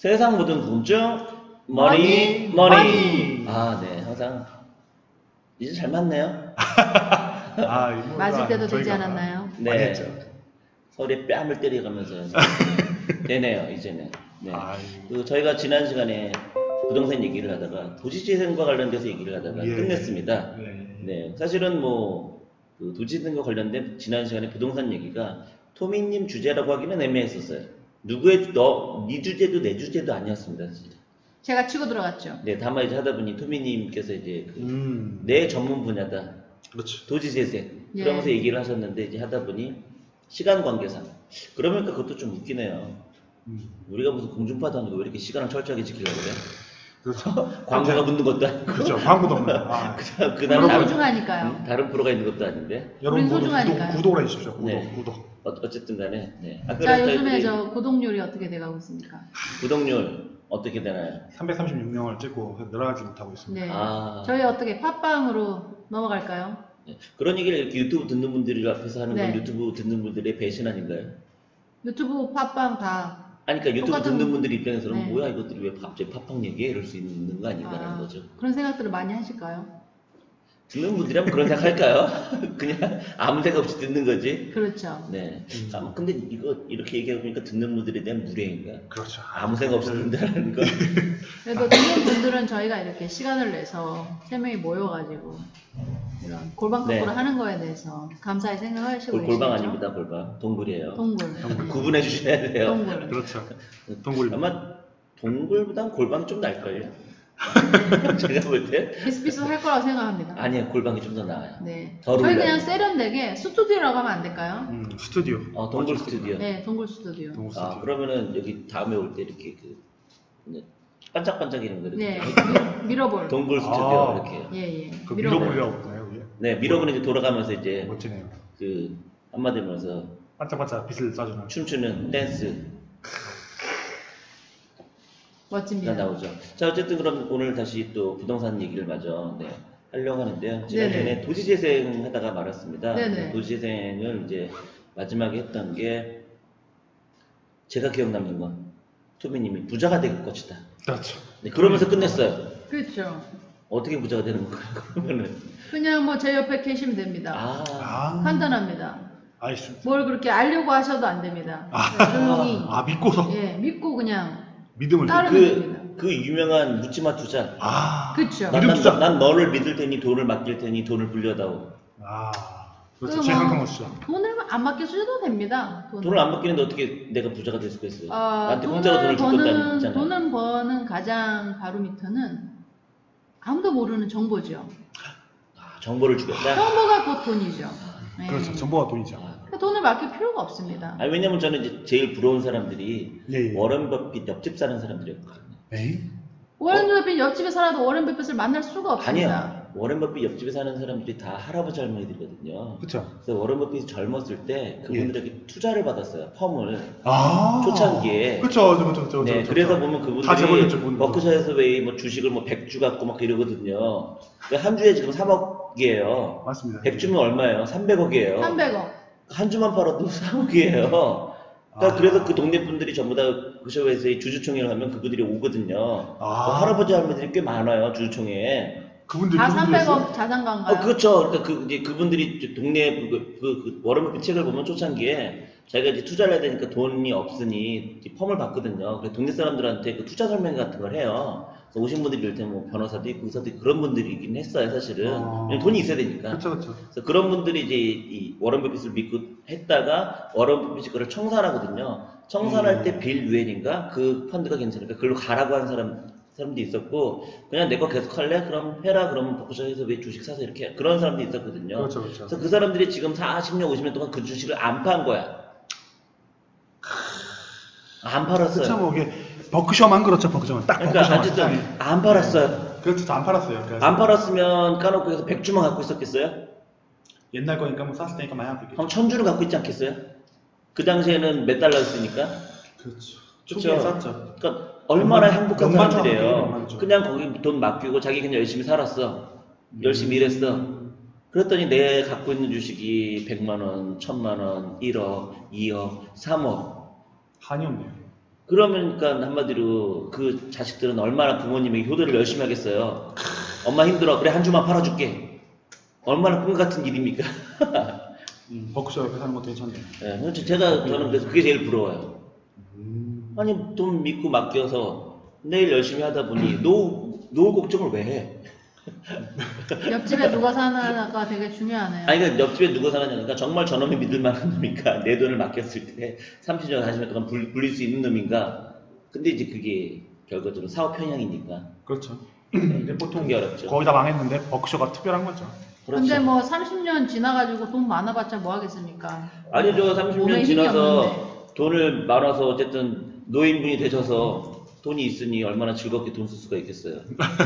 세상 모든 궁금증 머니, 머니. 아, 네, 항상 이제 잘 맞네요. 맞을 때도 되지 않았나요? 네, 서로의 뺨을 때려가면서 되네요, 이제는. 네. 저희가 지난 시간에 부동산 얘기를 하다가 도시재생과 관련돼서 얘기를 하다가 끝냈습니다. 네, 사실은 그 도시재생과 관련된 지난 시간에 부동산 얘기가 토미님 주제라고 하기는 애매했었어요. 네 주제도 내 주제도 아니었습니다, 진짜. 제가 치고 들어갔죠. 네, 다만 이제 하다 보니 토미님께서 이제 내 전문 분야다. 그렇죠. 도시재생. 그러면서 얘기를 하셨는데 이제 하다 보니 시간 관계상. 그러니까 그것도 좀 웃기네요. 우리가 무슨 공중파도 아니고 왜 이렇게 시간을 철저하게 지키려고 그래? 그렇죠. 광고가 붙는 것도 아니고. 그렇죠. 광고도 없는. 우리 소중하니까요. 다른 프로가 있는 것도 아닌데. 여러분 구독을 해주십시오. 구독. 어쨌든 간에. 네. 자, 요즘에 저 구독률이 어떻게 돼가고 있습니까? 구독률 어떻게 되나요? 336명을 찍고 늘어나지 못하고 있습니다. 네. 저희 어떻게 팟빵으로 넘어갈까요? 네. 그런 얘기를 이렇게 유튜브 듣는 분들이 앞에서 하는 건 유튜브 듣는 분들의 배신 아닌가요? 유튜브, 팟빵 다. 아니, 그러니까 유튜브 듣는 분들 입장에서는 뭐야 이것들이 왜 갑자기 팟빵 얘기해? 이럴 수 있는 거 아닌가라는 거죠. 그런 생각들을 많이 하실까요? 듣는 분들이라면 그런 생각 할까요? 그냥 아무 생각 없이 듣는 거지. 그렇죠. 네. 근데 이거 이렇게 얘기하고 보니까 듣는 분들에 대한 무례인가? 그렇죠. 아무 생각 없이 듣는다는 거. 그래도 듣는 분들은 저희가 이렇게 시간을 내서 3명이 모여가지고 이런 골방 토크를 하는 거에 대해서 감사히 생각하시고 계시죠? 골방 아닙니다, 골방. 동굴이에요. 동굴. 구분해 주셔야 돼요. 동굴. 그렇죠. 동굴. 아마 동굴보단 골방이 좀 나을걸요? 제가 볼 때 비슷비슷할 거라고 생각합니다. 아니요, 골방이 좀 더 나아요. 네. 저희 그냥 세련되게 스튜디오라고 하면 안 될까요? 스튜디오. 동굴 스튜디오. 네, 동굴 스튜디오. 그러면은 여기 다음에 올 때 이렇게 반짝반짝이는 거 이렇게. 네, 미러볼. 동굴 스튜디오 이렇게. 예. 그 미러볼이라고 부르나요, 그게? 네, 미러볼은 이제 돌아가면서 이제 멋지네요. 한마디로 해서 반짝반짝 빛을 쏴주는 춤추는 댄스. 멋집니다. 나오죠. 자, 어쨌든 그럼 오늘 다시 또 부동산 얘기를 마저 하려고 하는데요. 지난번에 도시재생 하다가 말았습니다. 도시재생을 이제 마지막에 했던 게 제가 기억 남는 건 토미님이 부자가 될 것이다. 그렇죠. 네, 그러면서 끝냈어요. 그렇죠. 어떻게 부자가 되는 건가요? 그러면은 그냥 제 옆에 계시면 됩니다. 간단합니다. 알겠습니다. 뭘 그렇게 알려고 하셔도 안 됩니다. 조용히. 믿고서? 예, 믿고 그냥 믿음을 그 유명한 묻지마 투자. 그렇죠. 난 너를 믿을 테니 돈을 맡길 테니 돈을 불려다오. 그렇죠. 제 상관없죠. 돈을 안 맡겨주셔도 됩니다. 돈을 안 맡기는데 어떻게 내가 부자가 될 수가 있어요? 나한테 공짜로 돈을 줄 것도 아니잖아요. 돈을 버는 가장 바로미터는 아무도 모르는 정보죠. 정보를 주겠다? 정보가 곧 돈이죠. 그렇죠. 정보가 돈이죠. 돈을 맡길 필요가 없습니다. 왜냐면 저는 이제 제일 부러운 사람들이 워런 버핏 옆집 사는 사람들이었거든요. 워런 버핏 옆집에 살아도 워런 버핏을 만날 수가 없습니다. 아니야. 워런 버핏 옆집에 사는 사람들이 다 할아버지 할머니들이거든요. 그렇죠. 그래서 워런 버핏이 젊었을 때 그분들에게 투자를 받았어요. 펌을. 초창기에. 그렇죠. 네, 그래서 보면 그분들이 버크셔에서 웨이 주식을 100주 갖고 막 이러거든요. 한 주에 지금 3억이에요. 맞습니다. 100주면 얼마예요? 300억이에요. 300억. 한 주만 팔아도 3억이에요. 그래서 그 동네 분들이 전부 다 버크셔에서 주주총회를 하면 그분들이 오거든요. 할아버지 할머니들이 꽤 많아요, 주주총회에. 그분들이 다 300억 자산가인가요? 그렇죠. 그러니까 그분들이 동네 워런 버핏 책을 보면 초창기에 자기가 이제 투자를 해야 되니까 돈이 없으니 펌을 받거든요. 그래서 동네 사람들한테 투자 설명 같은 걸 해요. 그래서 오신 분들이 이럴 때 변호사도 있고 의사도 있고 그런 분들이긴 했어요, 사실은. 왜냐면 돈이 있어야 되니까. 그렇죠. 그래서 그런 분들이 이제 이 워런 버핏을 믿고 했다가 워런 버핏이 그걸 청산하거든요. 청산할 때 빌 유엔인가 그 펀드가 괜찮으니까 그걸로 가라고 하는 사람도 있었고 그냥 내 거 계속 할래? 그럼 해라. 그러면 버크셔에서 왜 주식 사서 이렇게 해. 그런 사람도 있었거든요. 그렇죠. 그래서 그 사람들이 지금 40년, 50년 동안 그 주식을 안 판 거야. 안 팔았어요. 그렇죠. 이게 버크셔만 그렇죠. 버크셔만 딱 버크셔만. 어쨌든 안 팔았어요. 그렇죠. 안 팔았어요. 그래서. 안 팔았으면 까놓고 해서 100주만 갖고 있었겠어요? 옛날 거니까 쌌을 테니까 많이 안 그럼 1000주를 갖고 있지 않겠어요? 그 당시에는 몇 달러였으니까? 그렇죠. 초기에 쌌죠. 그러니까 얼마나 행복한 사람들이에요. 많죠. 그냥 거기 돈 맡기고 자기 그냥 열심히 살았어. 열심히 일했어. 그랬더니 내 갖고 있는 주식이 100만원, 1000만원, 1억, 2억, 3억. 한이 없네요. 그러니까 한마디로 그 자식들은 얼마나 부모님에게 효도를 열심히 하겠어요. 엄마 힘들어. 그래 한 주만 팔아줄게. 얼마나 꿈 같은 일입니까? 버크셔 옆에 사는 것도 괜찮네. 네, 저는 그래서 그게 제일 부러워요. 아니 돈 믿고 맡겨서 내일 열심히 하다 보니 노후 걱정을 왜 해? 옆집에 누가 사느냐가 되게 중요하네요. 아니 그러니까 옆집에 누가 사느냐니까 정말 저놈이 믿을 만한 놈인가 내 돈을 맡겼을 때 30년 40년 동안 굴릴 수 있는 놈인가. 근데 이제 그게 결과적으로 사업 편향이니까. 그렇죠. 근데 보통 그게 어렵죠. 거의 다 망했는데 버크셔가 특별한 거죠. 그렇죠. 근데 뭐 30년 지나가지고 돈 많아봤자 뭐 하겠습니까? 아니죠. 몸에 30년 힘이 지나서 없는데. 돈을 많아서 어쨌든 노인분이 되셔서 돈이 있으니 얼마나 즐겁게 돈 쓸 수가 있겠어요.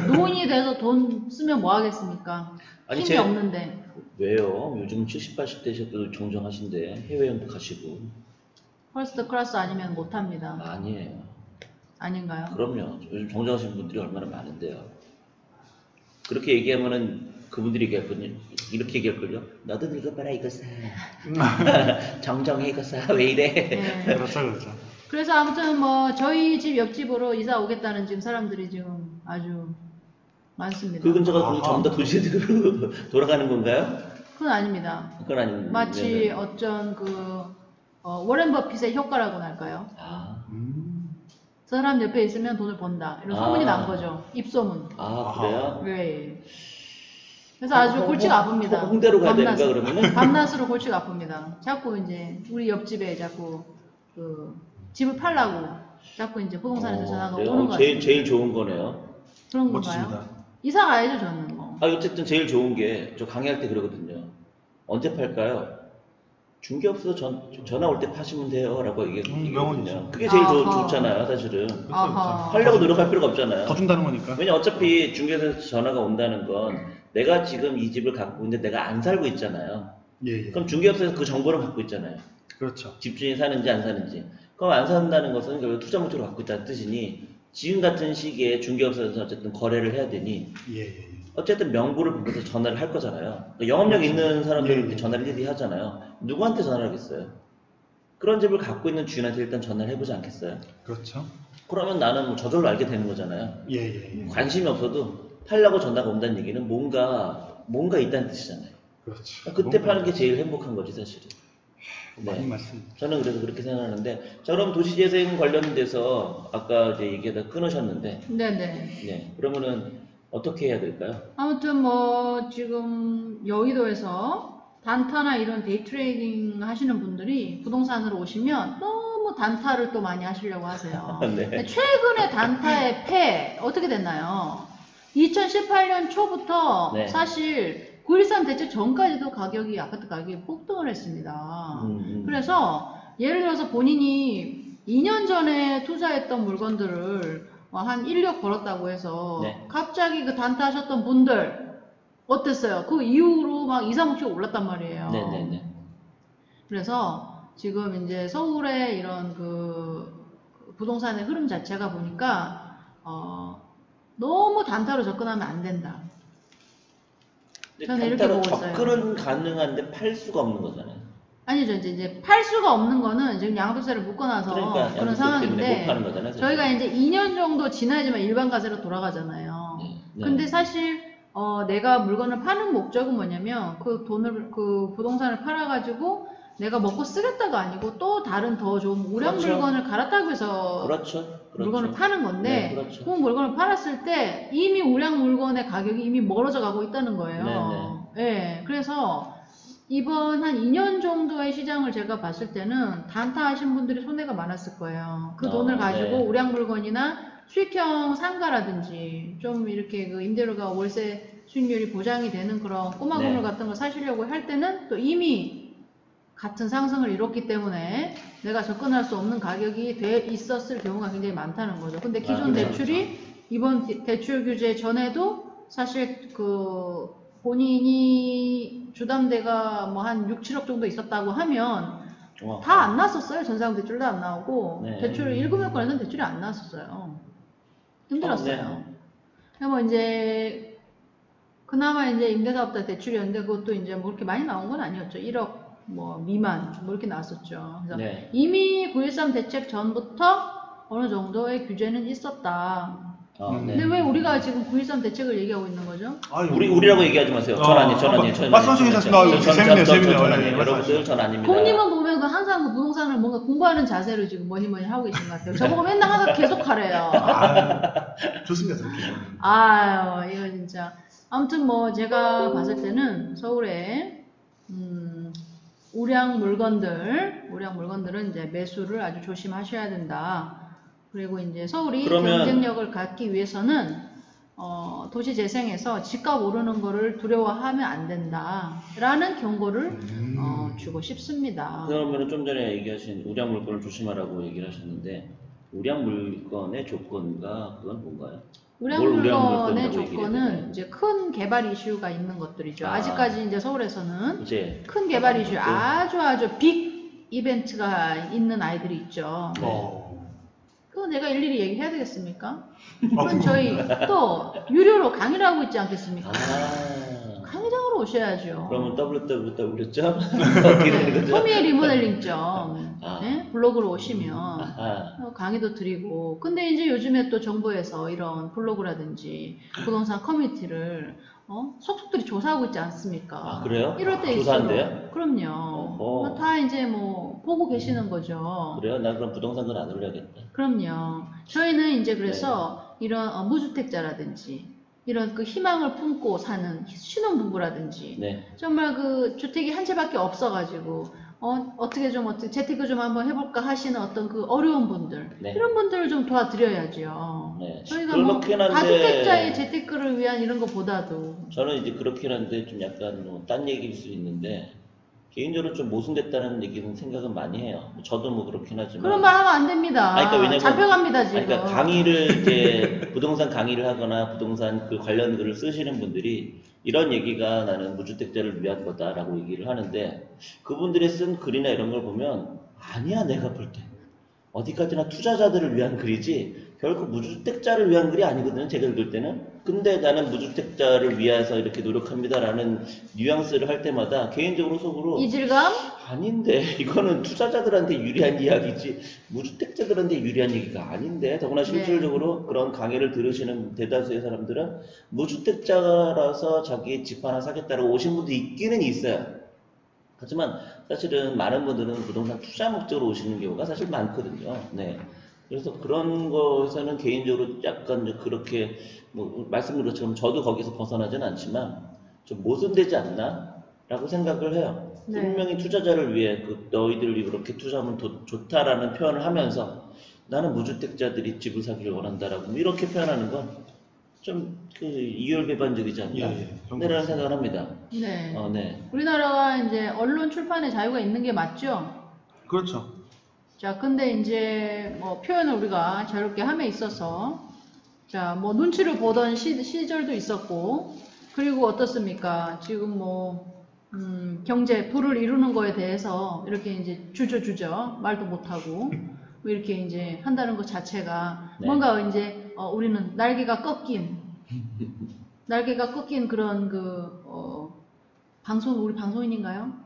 노인이 돼서 돈 쓰면 뭐 하겠습니까? 아니, 힘이 없는데. 왜요? 요즘 70, 80대셔도 정정하신데 해외여행도 가시고. 퍼스트 클래스 아니면 못합니다. 아니에요. 아닌가요? 그럼요. 요즘 정정하신 분들이 얼마나 많은데요. 그렇게 얘기하면은 그분들이 얘기할거든요. 이렇게 얘기할걸요. 너도 늙어봐라 이거 사. 정정해 이거 사. 왜 이래? 네. 그렇죠. 그래서 아무튼 뭐 저희 집 옆집으로 이사 오겠다는 지금 사람들이 지금 아주 많습니다. 그 근처가 전부 다 도시로 돌아가는 건가요? 그건 아닙니다. 그건 아닙니다. 마치 어쩐 워렌 버핏의 효과라고나 할까요? 저 사람 옆에 있으면 돈을 번다. 이런 소문이 난 거죠. 입소문. 그래요? 네. 그래서 아주 골치가 아픕니다. 홍대로 가야 되는가 그러면은? 밤낮으로 골치가 아픕니다. 자꾸 이제 우리 옆집에 자꾸 집을 팔라고 자꾸 이제 부동산에서 전화가 오는 거 같아요. 제일 좋은 거네요. 그런 멋지십니다. 건가요? 이사 가야죠 저는 뭐. 어쨌든 제일 좋은 게 저 강의할 때 그러거든요. 언제 팔까요? 중개업소 전화 올 때 파시면 돼요 라고 얘기했거든요. 그게 제일 좋잖아요 사실은. 팔려고 노력할 필요가 없잖아요. 더 준다는 거니까. 왜냐 어차피 중개소에서 전화가 온다는 건 내가 지금 이 집을 갖고 있는데 내가 안 살고 있잖아요. 예. 그럼 중개업소에서 그 정보를 갖고 있잖아요. 그렇죠. 집주인이 사는지 안 사는지. 그럼 안 산다는 것은 결국 투자 목적으로 갖고 있다는 뜻이니 지금 같은 시기에 중개업소에서 어쨌든 거래를 해야 되니 어쨌든 명부를 보면서 전화를 할 거잖아요. 그러니까 영업력 있는 사람들은 이렇게 전화를 일일이 하잖아요. 누구한테 전화를 하겠어요? 그런 집을 갖고 있는 주인한테 일단 전화를 해보지 않겠어요? 그렇죠. 그러면 나는 뭐 저절로 알게 되는 거잖아요. 관심이 없어도 팔려고 전화가 온다는 얘기는 뭔가 있다는 뜻이잖아요. 그렇죠. 그때 파는 게 제일 행복한 거지 사실은. 맞는 말씀. 저는 그래서 그렇게 생각하는데, 자 그럼 도시재생 관련돼서 아까 이제 얘기하다 끊으셨는데, 네, 그러면은 어떻게 해야 될까요? 아무튼 뭐 지금 여의도에서 단타나 이런 데이 트레이딩 하시는 분들이 부동산으로 오시면 너무 단타를 또 많이 하시려고 하세요. 네. 최근에 단타의 폐 어떻게 됐나요? 2018년 초부터 사실 9.13 대책 전까지도 아파트 가격이 폭등을 했습니다. 그래서 예를 들어서 본인이 2년 전에 투자했던 물건들을 한 1억 벌었다고 해서 갑자기 그 단타 하셨던 분들 어땠어요? 그 이후로 막 2, 3억씩 올랐단 말이에요. 그래서 지금 이제 서울의 이런 부동산의 흐름 자체가 보니까 너무 단타로 접근하면 안 된다. 저는 이렇게 보고 있어요. 접근은 가능한데 팔 수가 없는 거잖아요. 아니죠. 이제 팔 수가 없는 거는 지금 양도세를 묶어놔서 그런 상황인데 못 파는 거잖아요, 저희가 이제 2년 정도 지나야지만 일반 가세로 돌아가잖아요. 근데 사실 내가 물건을 파는 목적은 뭐냐면 그 부동산을 팔아가지고 내가 먹고 쓰겠다가 아니고 또 다른 더 좋은 우량 물건을 갈았다고 해서 물건을 파는 건데 그 물건을 팔았을 때 이미 우량 물건의 가격이 이미 멀어져 가고 있다는 거예요. 그래서 이번 한 2년 정도의 시장을 제가 봤을 때는 단타 하신 분들이 손해가 많았을 거예요. 그 돈을 가지고 우량 물건이나 수익형 상가라든지 좀 이렇게 임대료가 월세 수익률이 보장이 되는 그런 꼬마 건물 같은 걸 사시려고 할 때는 또 이미 같은 상승을 이뤘기 때문에 내가 접근할 수 없는 가격이 돼 있었을 경우가 굉장히 많다는 거죠. 근데 기존 대출이 이번 대출 규제 전에도 사실 본인이 주담대가 뭐 한 6, 7억 정도 있었다고 하면 다 안 나왔었어요. 전세금 대출도 안 나오고 대출 1금융권에서는 대출이 안 나왔었어요. 힘들었어요. 뭐 이제 그나마 이제 임대사업자 대출이었는데 그것도 이제 뭐 그렇게 많이 나온 건 아니었죠. 1억 뭐 미만 뭐 이렇게 나왔었죠. 그래서 이미 9.13 대책 전부터 어느 정도의 규제는 있었다. 네. 근데 왜 우리가 지금 9.13 대책을 얘기하고 있는 거죠? 우리라고 얘기하지 마세요. 전 아니에요. 말씀하시고 계셨습니다. 재밌네요. 여러분들 전 아닙니다. 형님은 보면 항상 그 부동산을 뭔가 공부하는 자세로 지금 뭐니 하고 계신 것 같아요. 저보고 맨날 항상 계속 하래요. 좋습니다. 그렇게. 아유, 이거 진짜. 아무튼 뭐 제가 봤을 때는 서울에 우량 물건들은 이제 매수를 아주 조심하셔야 된다. 그리고 이제 서울이 경쟁력을 갖기 위해서는 도시 재생에서 집값 오르는 거를 두려워하면 안 된다라는 경고를 주고 싶습니다. 그러면 좀 전에 얘기하신 우량 물건을 조심하라고 얘기를 하셨는데 우량 물건의 조건과 그건 뭔가요? 우량 물건의 조건은 이제 큰 개발 이슈가 있는 것들이죠. 아직까지 이제 서울에서는 이제 큰 개발 이슈 아주 빅 이벤트가 있는 아이들이 있죠. 그거 내가 일일이 얘기해야 되겠습니까? 그건 저희 또 유료로 강의를 하고 있지 않겠습니까? 강의장으로 오셔야죠. 그러면 www.점? 소미의 리모델링점 네? 블로그로 오시면 강의도 드리고 근데 이제 요즘에 또 정부에서 이런 블로그라든지 부동산 커뮤니티를 속속들이 조사하고 있지 않습니까? 그래요? 이럴 때 조사한대요? 그럼요. 다 이제 뭐 보고 계시는 거죠. 그래요? 난 그럼 부동산 건 안 올려야겠다. 그럼요. 저희는 이제 그래서 이런 무주택자라든지 이런 그 희망을 품고 사는 신혼부부라든지 정말 그 주택이 한 채밖에 없어가지고 어떻게 재테크 좀 한번 해볼까 하시는 어떤 그 어려운 분들 이런 분들을 좀 도와드려야죠. 저희가 뭐 다주택자의 재테크를 위한 이런 것보다도 저는 이제 그렇긴 한데 좀 약간 딴 얘기일 수 있는데 개인적으로 좀 모순됐다는 얘기는 생각은 많이 해요. 저도 뭐 그렇긴 하지만 그런 말 하면 안 됩니다. 그러니까 왜냐면, 잡혀갑니다 지금. 그러니까 강의를 이제 부동산 강의를 하거나 부동산 그 관련 글을 쓰시는 분들이 이런 얘기가 나는 무주택자를 위한 거다라고 얘기를 하는데 그분들이 쓴 글이나 이런 걸 보면 아니야 내가 볼 때 어디까지나 투자자들을 위한 글이지 결국 무주택자를 위한 글이 아니거든요. 제가 읽을 때는. 근데 나는 무주택자를 위해서 이렇게 노력합니다라는 뉘앙스를 할 때마다 개인적으로 속으로 이질감? 아닌데 이거는 투자자들한테 유리한 이야기지 무주택자들한테 유리한 얘기가 아닌데 더구나 실질적으로 그런 강의를 들으시는 대다수의 사람들은 무주택자라서 자기 집 하나 사겠다고 오신 분도 있기는 있어요. 하지만 사실은 많은 분들은 부동산 투자 목적으로 오시는 경우가 사실 많거든요. 그래서 그런 것에서는 개인적으로 약간 그렇게 뭐 말씀드린 것처럼 저도 거기서 벗어나진 않지만 좀 모순되지 않나? 라고 생각을 해요. 분명히 투자자를 위해 너희들이 그렇게 투자하면 좋다라는 표현을 하면서 나는 무주택자들이 집을 사기를 원한다라고 이렇게 표현하는 건 좀 이율배반적이지 않나? 라는 생각을 합니다. 우리나라가 이제 언론 출판의 자유가 있는 게 맞죠? 그렇죠. 자, 근데 이제 뭐 표현을 우리가 자유롭게 함에 있어서 자, 뭐 눈치를 보던 시절도 있었고 그리고 어떻습니까? 지금 뭐 경제 부를 이루는 거에 대해서 이렇게 이제 주저 말도 못하고 뭐 이렇게 이제 한다는 것 자체가 뭔가 이제 우리는 날개가 꺾인 그런 우리 방송인인가요?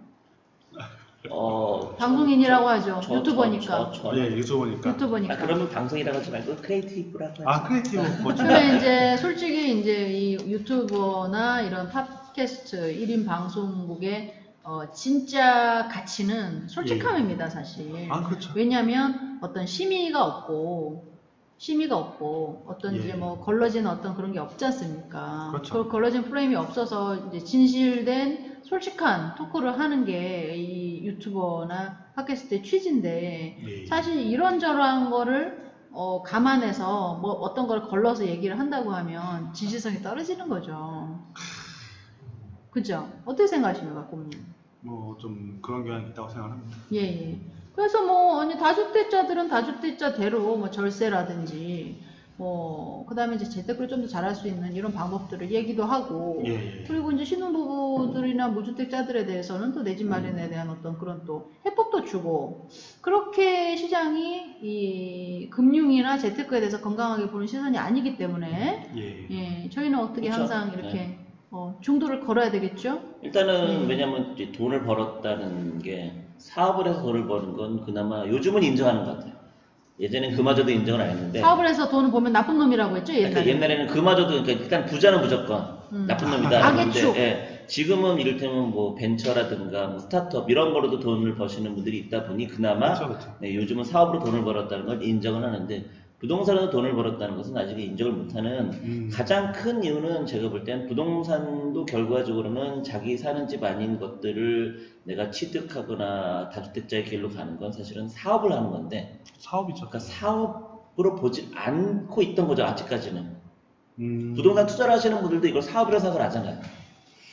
방송인이라고 하죠. 유튜버니까. 유튜버니까. 그러면 방송이라고 하지 말고 크리에이티브라고 하죠. 크리에이티브. 근데 이제 솔직히 이제 이 유튜버나 이런 팟캐스트 1인 방송국의 진짜 가치는 솔직함입니다, 사실. 그렇죠. 왜냐하면 어떤 심의가 없고 어떤 이제 뭐 걸러진 어떤 그런 게 없지 않습니까? 그렇죠. 걸러진 프레임이 없어서 이제 진실된 솔직한 토크를 하는 게 이 유튜버나 팟캐스트의 취지인데 사실 이런저런 거를 감안해서 뭐 어떤 걸 걸러서 얘기를 한다고 하면 진실성이 떨어지는 거죠. 그죠? 어떻게 생각하십니까, 고모님? 뭐 좀 그런 경향이 있다고 생각합니다. 그래서 뭐 다주택자들은 다주택자대로 뭐 절세라든지 뭐 그다음에 이제 재테크를 좀 더 잘할 수 있는 이런 방법들을 얘기도 하고 그리고 이제 신혼부부들이나 무주택자들에 대해서는 또 내 집 마련에 대한 어떤 그런 또 해법도 주고 그렇게 시장이 이 금융이나 재테크에 대해서 건강하게 보는 시선이 아니기 때문에 저희는 어떻게 항상 이렇게 중도를 걸어야 되겠죠? 일단은 왜냐면 이제 돈을 벌었다는 게 사업을 해서 돈을 버는 건 그나마 요즘은 인정하는 것 같아요. 예전엔 그마저도 인정을 안 했는데 사업을 해서 돈을 보면 나쁜 놈이라고 했죠 옛날에. 그러니까 옛날에는 그마저도 그러니까 일단 부자는 무조건 나쁜 놈이다. 악의 축. 예, 지금은 이를테면 뭐 벤처라든가 뭐 스타트업 이런 거로도 돈을 버시는 분들이 있다 보니 그나마 그렇죠. 네, 요즘은 사업으로 돈을 벌었다는 걸 인정을 하는데 부동산으로 돈을 벌었다는 것은 아직 인정을 못하는 가장 큰 이유는 제가 볼 땐 부동산도 결과적으로는 자기 사는 집 아닌 것들을 내가 취득하거나 다주택자의 길로 가는 건 사실은 사업을 하는 건데 사업이죠. 그러니까 사업으로 보지 않고 있던 거죠 아직까지는. 부동산 투자를 하시는 분들도 이걸 사업이라고 생각을 하잖아요.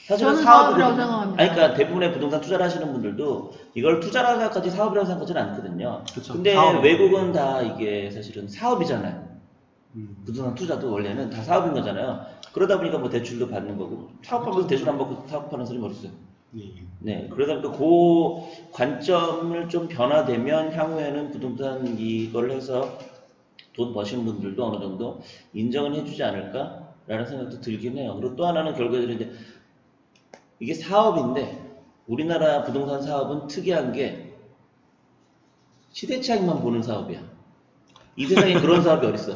사실은 저는 사업이라고 생각합니다. 아니, 그러니까 대부분의 부동산 투자를 하시는 분들도 이걸 투자라고 생각하지 사업이라고 생각하지는 않거든요. 그쵸, 근데 사업은. 외국은 다 이게 사실은 사업이잖아요. 부동산 투자도 원래는 다 사업인 거잖아요. 그러다 보니까 뭐 대출도 받는 거고 사업하면서 대출 안 받고 사업하는 소리 모르겠어요. 네, 그러다 보니까 그 관점을 좀 변화되면 향후에는 부동산 이걸 해서 돈 버신 분들도 어느 정도 인정을 해주지 않을까라는 생각도 들긴 해요. 그리고 또 하나는 결과적으로 이제 이게 사업인데 우리나라 부동산 사업은 특이한 게 시대 차익만 보는 사업이야. 이 세상에 그런 사업이 어딨어?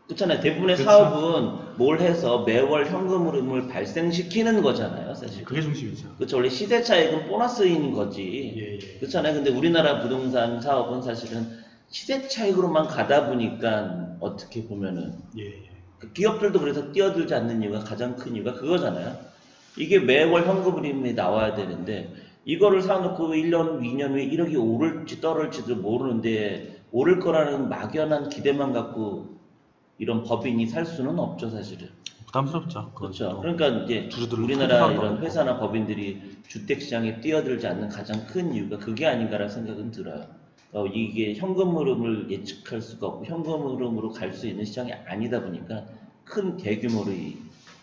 그렇잖아요. 대부분의 그쵸. 사업은 뭘 해서 매월 현금 흐름을 발생시키는 거잖아요, 사실. 그게 중심이죠. 그렇죠. 원래 시대 차익은 보너스인 거지. 예. 그렇잖아요. 근데 우리나라 부동산 사업은 사실은 시대 차익으로만 가다 보니까 어떻게 보면은 그 기업들도 그래서 뛰어들지 않는 이유가 가장 큰 이유가 그거잖아요. 이게 매월 현금 흐름이 나와야 되는데 이거를 사놓고 1년, 2년 후에 1억이 오를지 떨어질지도 모르는데 오를 거라는 막연한 기대만 갖고 이런 법인이 살 수는 없죠, 사실은. 부담스럽죠. 그렇죠. 그러니까 이제 주주들은 우리나라 크게 이런 하고. 회사나 법인들이 주택시장에 뛰어들지 않는 가장 큰 이유가 그게 아닌가라는 생각은 들어요. 이게 현금 흐름을 예측할 수가 없고 현금 흐름으로 갈 수 있는 시장이 아니다 보니까 큰 대규모로 이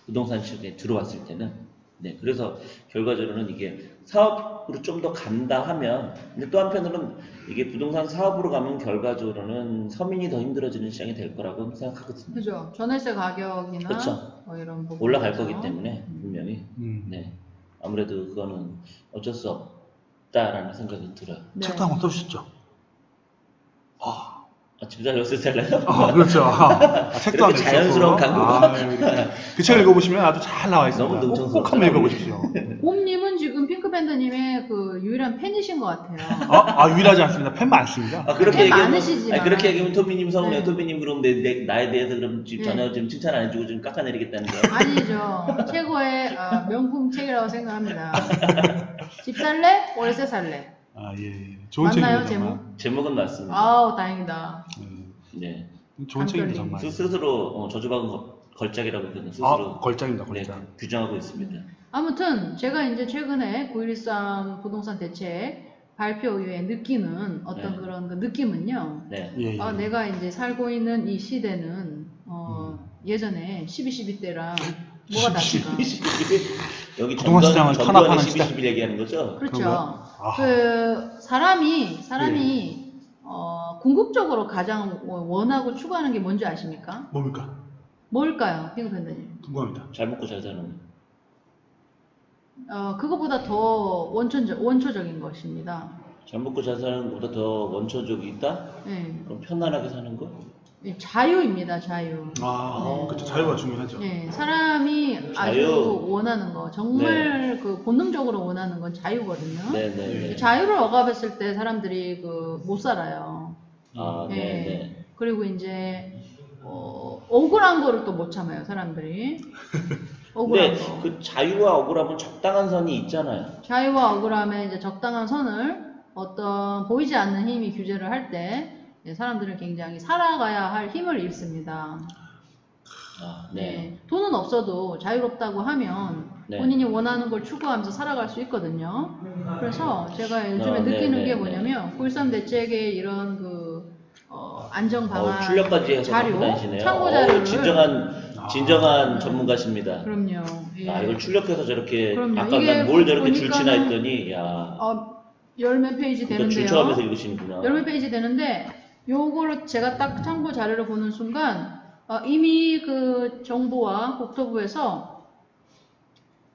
부동산 시장에 들어왔을 때는 네, 그래서 결과적으로는 이게 사업으로 좀 더 간다 하면 근데 또 한편으로는 이게 부동산 사업으로 가면 결과적으로는 서민이 더 힘들어지는 시장이 될 거라고 생각하거든요. 그죠. 전월세 가격이나 그쵸. 뭐 이런 부분 올라갈 거기 때문에 분명히 네. 아무래도 그거는 어쩔 수 없다라는 생각이 들어요. 네. 책도 한번 써주셨죠? 집사람 요새 살래요? 그렇죠. 책도 안 그렇게 자연스러운 강구가. 그 책 읽어보시면 아주 잘 나와 있습니다. 너무 능청스러워. 꼭 한번 읽어보십시오. 봄님은 지금 핑크밴드님의 그 유일한 팬이신 것 같아요. 유일하지 않습니다. 팬 많습니다. 그렇게 팬 얘기하면, 많으시지만. 그렇게 얘기하면 토미님 서운해요. 네. 토미님 그럼 나에 대해서 그럼 전혀 지금 칭찬 안 해주고 좀 깎아내리겠다는 거예요. 아니죠. 최고의 명품 책이라고 생각합니다. 집 살래? 월세 살래? 예. 좋은 맞나요, 책입니다. 정말. 제목은 맞습니다. 아우, 다행이다. 네. 좋은 책입니다, 정말. 스스로 저주받은 걸작이라고 그는 스스로 걸작입니다, 걸작. 네, 규정하고 있습니다. 아무튼 제가 이제 최근에 9113 부동산 대책 발표 이후에 느끼는 어떤 네. 그런 그 느낌은요. 네. 예. 내가 이제 살고 있는 이 시대는 예전에 12.12 때랑 뭐가 다른가? 여기 부동산 시장을 전두환의 탄압하는 12.11 얘기하는 거죠? 그렇죠. 아하. 그 사람이 궁극적으로 가장 원하고 추구하는 게 뭔지 아십니까? 뭡니까? 뭘까요, 핑크밴드님? 궁금합니다. 잘 먹고 잘 사는 그것보다 더 원초적인 것입니다. 잘 먹고 잘 사는 것보다 더 원초적이 있다? 네. 그럼 편안하게 사는 거? 자유입니다, 자유. 그렇죠. 자유가 중요하죠. 네, 사람이 아주 자유. 원하는 거, 정말 그 본능적으로 원하는 건 자유거든요. 네네. 자유를 억압했을 때 사람들이 못 살아요. 네네. 그리고 이제 억울한 거를 또 못 참아요, 사람들이. 억울한 근데 거. 그 자유와 억울함은 적당한 선이 있잖아요. 자유와 억울함의 이제 적당한 선을 어떤 보이지 않는 힘이 규제를 할 때 사람들은 굉장히 살아가야 할 힘을 잃습니다. 네. 돈은 없어도 자유롭다고 하면 네. 본인이 원하는 걸 추구하면서 살아갈 수 있거든요. 그래서 제가 요즘에 네, 느끼는 네, 게 네. 뭐냐면 93 대책의 이런 안정 방안 출력까지 해서 갖고 자료, 다니시네요. 참고 자료를 진정한 전문가십니다. 그럼요. 예. 이걸 출력해서 저렇게 그럼요. 아까 이게 난 뭘 저렇게 줄치나 보니까는 했더니 열몇 페이지 그거 되는데요. 줄쳐가면서 읽으시는구나. 열몇 페이지 되는데 요거를 제가 딱 참고 자료를 보는 순간 이미 그 정부와 국토부에서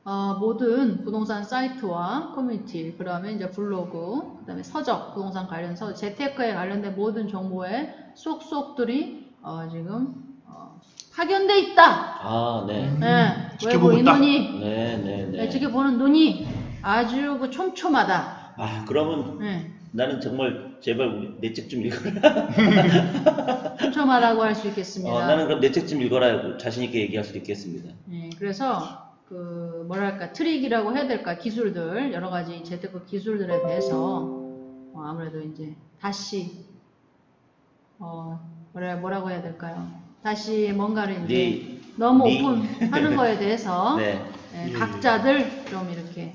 모든 부동산 사이트와 커뮤니티, 그 다음에 이제 블로그, 그 다음에 서적, 부동산 관련서, 재테크에 관련된 모든 정보의 쏙쏙들이 지금 파견돼 있다. 아, 네. 네. 지켜보고 외부 있다. 인원이 네. 지켜보는 눈이 아주 그 촘촘하다. 아, 그러면 네. 나는 정말 제발 내 책 좀 읽어라. 촘촘하다고 할 수 있겠습니다. 나는 그럼 내 책 좀 읽어라 자신 있게 얘기할 수도 있겠습니다. 네, 그래서 그 뭐랄까 트릭이라고 해야 될까 기술들 여러 가지 재테크 기술들에 대해서 아무래도 이제 다시 뭐라고 해야 될까요? 다시 뭔가를 이제 너무 오픈하는 거에 대해서 네. 각자들 좀 이렇게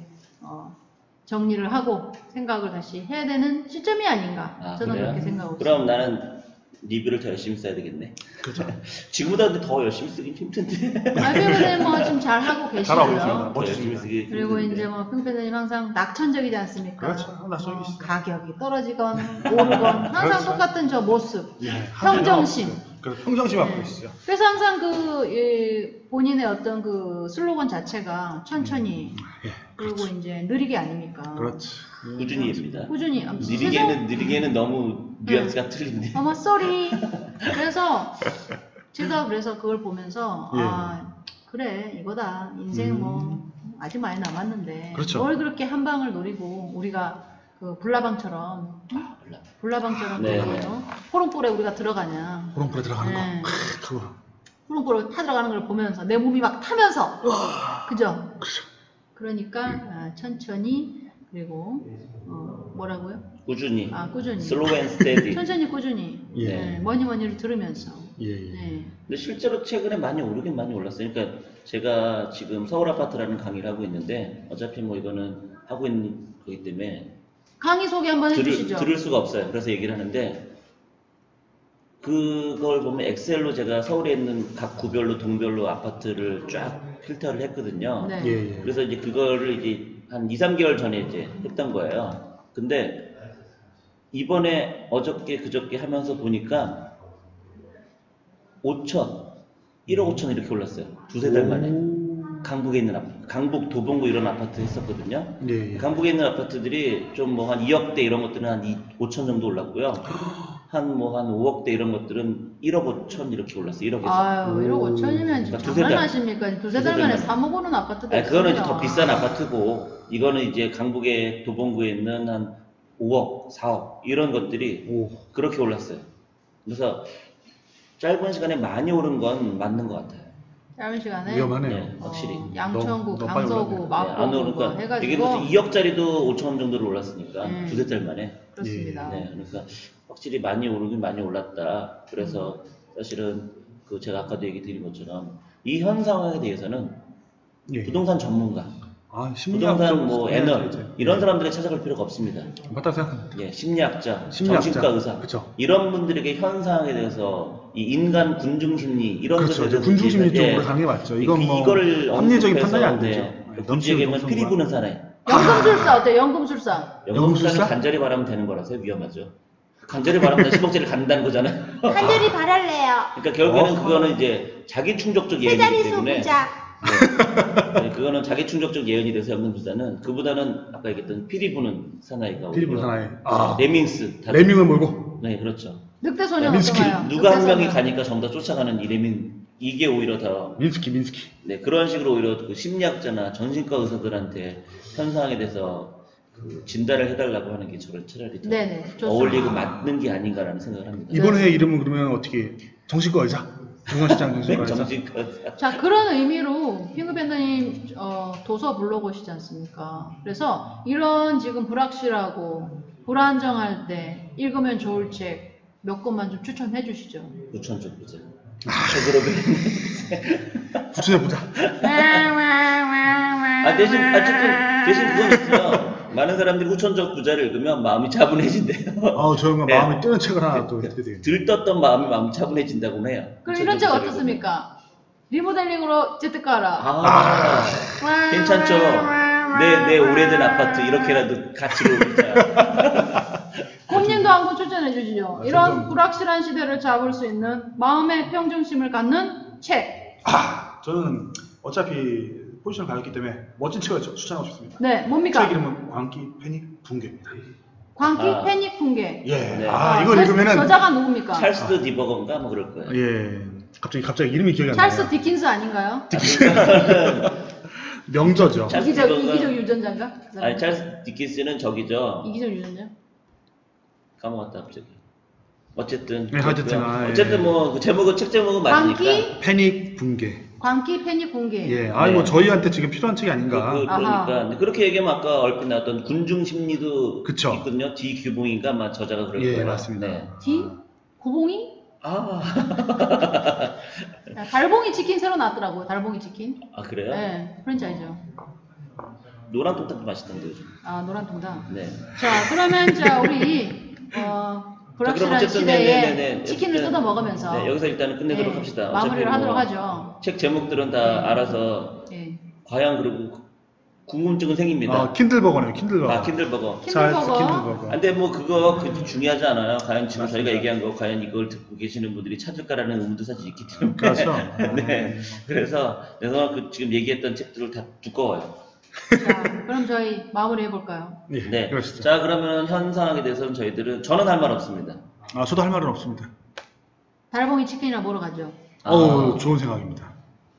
정리를 하고 생각을 다시 해야 되는 시점이 아닌가 저는 그래요? 그렇게 생각하고 그럼 있습니다. 나는 리뷰를 더 열심히 써야 되겠네. 그렇죠. 지금보다 근데 더 열심히 쓰긴 힘든데. 평패드님 뭐 지금 잘 하고 잘하고 계시고요. 있습니다. 더 열심히 멋지습니다. 쓰기 그리고 힘든데. 이제 뭐 평패드님 항상 낙천적이지 않습니까? 그렇죠. 낙천적이시죠. 가격이 떨어지건 오르건 항상 그렇죠. 똑같은 저 모습, 예, 평정심. 그래서 평정심 갖고 있으죠. 그래서 항상 본인의 어떤 그 슬로건 자체가 천천히 예, 그리고 이제 느리게 아닙니까? 그렇지. 꾸준히입니다. 꾸준히. 느리게는 너무 뉘앙스가 틀린데. 어머 쏘리. 그래서 제가 그래서 그걸 보면서 예. 그래 이거다 인생 뭐 아직 많이 남았는데 그렇죠. 뭘 그렇게 한 방을 노리고 우리가 그 불나방처럼 불나방처럼 네. 호롱불에 우리가 들어가냐. 호롱불에 들어가는 네. 거. 그거. 호롱불에 타 들어가는 걸 보면서 내 몸이 막 타면서 그죠? 그렇죠. 그러니까 천천히 그리고 뭐라고요? 꾸준히. 꾸준히. 슬로우 앤 스테디. 천천히 꾸준히. 예. 네, 뭐니를 들으면서. 예. 네. 근데 실제로 최근에 많이 오르긴 많이 올랐어요. 그러니까 제가 지금 서울 아파트라는 강의를 하고 있는데 어차피 뭐 이거는 하고 있는 거기 때문에 강의 소개 한번 해주시죠. 들을 수가 없어요. 그래서 얘기를 하는데 그걸 보면 엑셀로 제가 서울에 있는 각 구별로 동별로 아파트를 쫙 필터를 했거든요. 네. 예. 그래서 이제 그거를 이제 한 2, 3개월 전에 이제 했던 거예요. 근데 이번에 어저께 그저께 하면서 보니까 5천, 1억 5천 이렇게 올랐어요. 두세 달 만에. 강북에 있는 아파트, 강북, 도봉구 이런 아파트 했었거든요. 예. 강북에 있는 아파트들이 좀 뭐 한 2억대 이런 것들은 한 5천 정도 올랐고요. 한 5억대 이런 것들은 1억 5천 이렇게 올랐어요. 1억에서. 아유, 1억 5천이면 지금 두세 달. 장난하십니까? 두세 달 만에 3억 오는 아파트도 그거는 이제 있습니다. 더 비싼 아파트고, 이거는 이제 강북에, 도봉구에 있는 한 5억, 4억, 이런 것들이 그렇게 올랐어요. 그래서 짧은 시간에 많이 오른 건 맞는 것 같아요. 짧은 시간에 위험하네요. 네, 확실히. 양천구, 너무 빨리 강서구, 올랐네. 마포구 뭐 그러니까 이게 해가지고 무슨 2억짜리도 5천 원 정도로 올랐으니까 두세 달 만에. 그렇습니다. 네, 그러니까 확실히 많이 오르긴 많이 올랐다. 그래서 사실은 그 제가 아까도 얘기 드린 것처럼 이 현상에 대해서는 예. 부동산 전문가, 심리학적 부동산 뭐 애널 이런 예. 사람들에 찾아갈 필요가 없습니다. 맞다고 생각합니다. 예, 심리학자, 정신과 의사, 그쵸. 이런 분들에게 현상에 대해서 이 인간 군중 심리 이런 그렇죠. 것에 대해서 군중 심리 예, 쪽으로 가는 게 맞죠. 이건 뭐 이거를 합리적인 언급해서, 판단이 안 되죠. 네, 굳이 얘기하면 피리 부는 사나이. 연금술사 어때요? 연금술사. 연금술사는 간절히 바라면 되는 거라서 위험하죠. 간절히 바라면 10억짜리 간다는 거잖아요. 간절히 바랄래요. 그러니까 결국에는 그거는 이제 자기 충족적 예언이기 세자리수 때문에 부자. 네, 그거는 자기 충족적 예언이 돼서 연금술사는 그보다는 아까 얘기했던 피리 부는 사나이가 피리 부는 사나이. 레밍스 레밍을 몰고. 네, 그렇죠. 늑대소년 민스키. 어떤가요? 누가 한 명이 늑대소년. 가니까 전부 다 쫓아가는 이 레밍, 이게 오히려 더 민스키. 네, 그런 식으로 오히려 그 심리학자나 정신과 의사들한테 현상에 대해서 그 진단을 해달라고 하는 게 저를 차라리 더 네네, 좋습니다. 어울리고 맞는 게 아닌가라는 생각을 합니다. 이번 회 이름은 그러면 어떻게 정신과 의사? 정선시장 정신과 의사. 정신과 의사. 자, 그런 의미로 핑크밴더님 도서 블로그시지 않습니까? 그래서 이런 지금 불확실하고 불안정할 때 읽으면 좋을 책 몇 권만 좀 추천해 주시죠. 부천적 부자. 책으로 배웠는데. 부천의 부자. 대신 그건 있어요. 많은 사람들이 후천적 부자를 읽으면 마음이 차분해진대요. 저 형은 네. 마음이 뜨는 책을 하나 또 어떻게 되겠네. 들떴던 마음이 차분해진다고 해요. 그럼 이런 책 어떻습니까? 리모델링으로 재테크하라. 괜찮죠? 내 오래된 아파트 이렇게라도 가치로 자. 곰님도 한번 추천해 주시죠. 이런 저는- 불확실한 시대를 잡을 수 있는 마음의 평정심을 갖는 책. 저는 어차피 포지션을 가졌기 때문에 멋진 책을 추천하고 싶습니다. 네, 뭡니까? 책 이름은 광기 패닉 붕괴입니다. 광기 패닉 붕괴. 예. 네. 이걸 읽으면은 저자가 누굽니까? 찰스 디버건가 뭐 그럴 거예요. 예. 갑자기 이름이 기억이 안 나요. 찰스 디킨스 아닌가요? 명저죠. 찰스 이기적 디버건- 유전자인가? 그 사람? 아니 찰스 디킨스는 저기죠. 이기적 유전자? 까먹었다 갑자기. 어쨌든 네, 어쨌든, 어쨌든 뭐 그 제목은 책 제목은 맞으니까. 광기 패닉 붕괴. 광기 패닉 붕괴. 예. 네. 뭐 저희한테 지금 필요한 책이 아닌가. 그러니까 아하. 근데 그렇게 얘기하면 아까 얼핏 나왔던 군중 심리도 그쵸. 있거든요. D 규봉인가 아마 저자가 그럴 예, 거예요. 맞습니다. 네. D 고봉이? 아, 달봉이 치킨 새로 나왔더라고요. 달봉이 치킨. 아 그래요? 네, 프랜차이즈요. 노란 통닭도 맛있던데 요즘. 아, 노란 통닭. 네. 자, 그러면 우리 불확실한 어쨌든 시대에 네네네. 치킨을 뜯어 먹으면서 네, 여기서 일단은 끝내도록 네, 합시다. 마무리를 어차피 하도록 뭐 하죠. 책 제목들은 다 알아서 예. 과연 그리고 궁금증은 생깁니다. 킨들버거네요. 킨들버거. 아, 킨들버거. 찰스 킨들버거. 킨들버거. 근데 뭐 그거 중요하지 않아요. 과연 지금 맞습니다. 저희가 얘기한 거 과연 이걸 듣고 계시는 분들이 찾을까라는 의문도 사실 있기 때문에. 그렇죠. 네. 그래서 지금 얘기했던 책들을 다 두꺼워요. 자, 그럼 저희 마무리 해볼까요? 예. 네. 그러시죠. 자, 그러면 현 상황에 대해서는 저는 할 말 없습니다. 저도 할 말은 없습니다. 달봉이 치킨이나 먹으러 가죠. 좋은 생각입니다.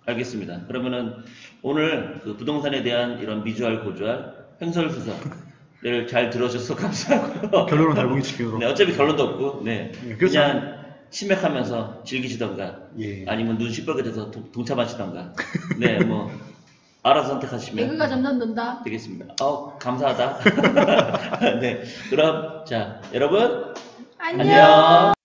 알겠습니다. 그러면은 오늘 그 부동산에 대한 이런 미주알 고주알 횡설수설을 잘 들어주셔서 감사하고요. 결론은 달봉이 치킨으로. 네, 어차피 결론도 없고, 네. 네, 그렇죠. 그냥 치맥하면서 즐기시던가, 예. 아니면 눈 시뻘겋게 동참하시던가, 네, 뭐 알아서 선택하시면 개그가 점점 는다. 되겠습니다. 감사하다. 네, 그럼 자, 여러분 안녕. 안녕.